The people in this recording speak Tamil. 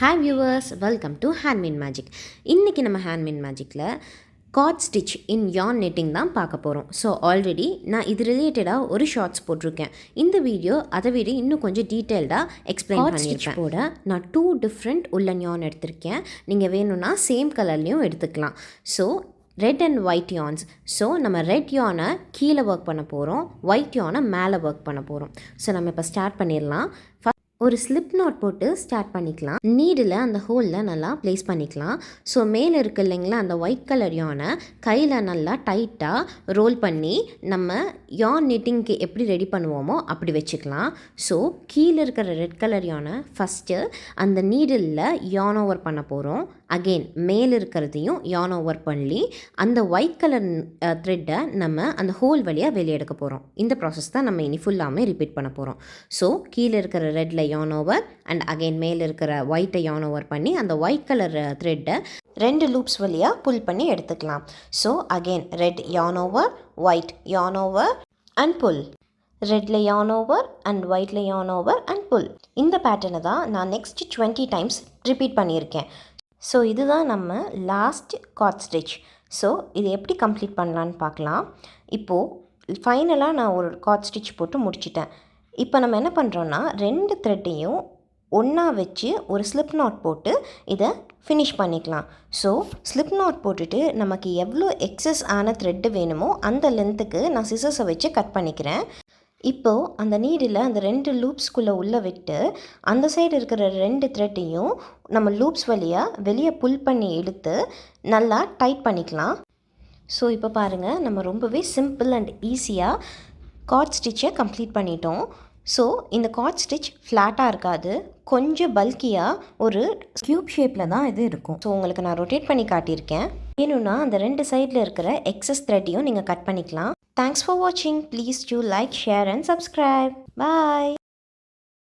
Hi viewers, welcome to Handmade Magic. இன்னைக்கு நம்ம Handmade Magicல cord stitch in yarn knitting தான் பார்க்க போகிறோம். ஸோ ஆல்ரெடி நான் இது ரிலேட்டடாக ஒரு ஷார்ட்ஸ் போட்டிருக்கேன். இந்த வீடியோ அதை விட இன்னும் கொஞ்சம் டீட்டெயில்டாக எக்ஸ்பிளைன் பண்ணியிருப்பேன். போட நான் 2 டிஃப்ரெண்ட் உள்ளன் yarn எடுத்திருக்கேன். நீங்கள் வேணும்னா சேம் கலர்லேயும் எடுத்துக்கலாம். So red and white yarns. So நம்ம ரெட் யானை கீழே ஒர்க் பண்ண போகிறோம், ஒயிட் யானை மேலே ஒர்க் பண்ண போகிறோம். ஸோ நம்ம இப்போ ஸ்டார்ட் பண்ணிடலாம். ஒரு ஸ்லிப் நாட் போட்டு ஸ்டார்ட் பண்ணிக்கலாம். நீடில் அந்த ஹோலில் நல்லா ப்ளேஸ் பண்ணிக்கலாம். ஸோ மேலே இருக்கு இல்லைங்களா அந்த ஒயிட் கலர் யானை கையில் நல்லா டைட்டாக ரோல் பண்ணி நம்ம யான் நிட்டிங்க்கு எப்படி ரெடி பண்ணுவோமோ அப்படி வச்சுக்கலாம். ஸோ கீழே இருக்கிற ரெட் கலர் யானை ஃபஸ்ட்டு அந்த நீடில் யான் ஓவர் பண்ண போகிறோம். அகெயின் மேலே இருக்கிறதையும் யான் ஓவர் பண்ணி அந்த ஒயிட் கலர் த்ரெட்டை நம்ம அந்த ஹோல் வழியாக வெளியே எடுக்க போகிறோம். இந்த ப்ராசஸ் தான் நம்ம இனி ஃபுல்லாமே ரிப்பீட் பண்ண போகிறோம். ஸோ கீழே இருக்கிற ரெட்டில் yarn over and again மேலே இருக்கிற ஒயிட்டை yarn over பண்ணி அந்த ஒயிட் கலர் த்ரெட்டை 2 லூப்ஸ் வழியாக புல் பண்ணி எடுத்துக்கலாம். So again red yarn over, white yarn over and pull. ரெட்டில் yarn over and ஒயிட்டில் yarn over and pull. இந்த பேட்டர்னை தான் நான் நெக்ஸ்ட் 20 டைம்ஸ் ரிப்பீட் பண்ணியிருக்கேன். ஸோ இதுதான் நம்ம லாஸ்ட் cord stitch. ஸோ இது எப்படி கம்ப்ளீட் பண்ணலான்னு பார்க்கலாம். இப்போது ஃபைனலாக நான் ஒரு cord stitch போட்டு முடிச்சிட்டேன். இப்போ நம்ம என்ன பண்ணுறோன்னா 2 த்ரெட்டையும் ஒன்றா வச்சு ஒரு ஸ்லிப் நாட் போட்டு இதை ஃபினிஷ் பண்ணிக்கலாம். ஸோ ஸ்லிப் நாட் போட்டுட்டு நமக்கு எவ்வளோ எக்ஸஸ் ஆன த்ரெட்டு வேணுமோ அந்த லென்த்துக்கு நான் சிசர்ஸை வச்சு கட் பண்ணிக்கிறேன். இப்போது அந்த நீடில் அந்த 2 லூப்ஸ்குள்ளே உள்ளே விட்டு அந்த சைடு இருக்கிற 2 த்ரெட்டையும் நம்ம லூப்ஸ் வழியாக வெளியே புல் பண்ணி எடுத்து நல்லா டைட் பண்ணிக்கலாம். ஸோ இப்போ பாருங்கள், நம்ம ரொம்பவே சிம்பிள் அண்ட் ஈஸியாக cord ஸ்டிச்சை கம்ப்ளீட் பண்ணிட்டோம். ஸோ இந்த cord ஸ்டிச் ஃப்ளாட்டாக இருக்காது, கொஞ்சம் பல்கியாக ஒரு க்யூப் ஷேப்பில் தான் இது இருக்கும். ஸோ உங்களுக்கு நான் ரொட்டேட் பண்ணி காட்டியிருக்கேன். வேணும்னா அந்த 2 சைடில் இருக்கிற எக்ஸஸ் த்ரெட்டையும் நீங்கள் கட் பண்ணிக்கலாம். தேங்க்ஸ் ஃபார் வாட்சிங். Please do like, share and subscribe. Bye.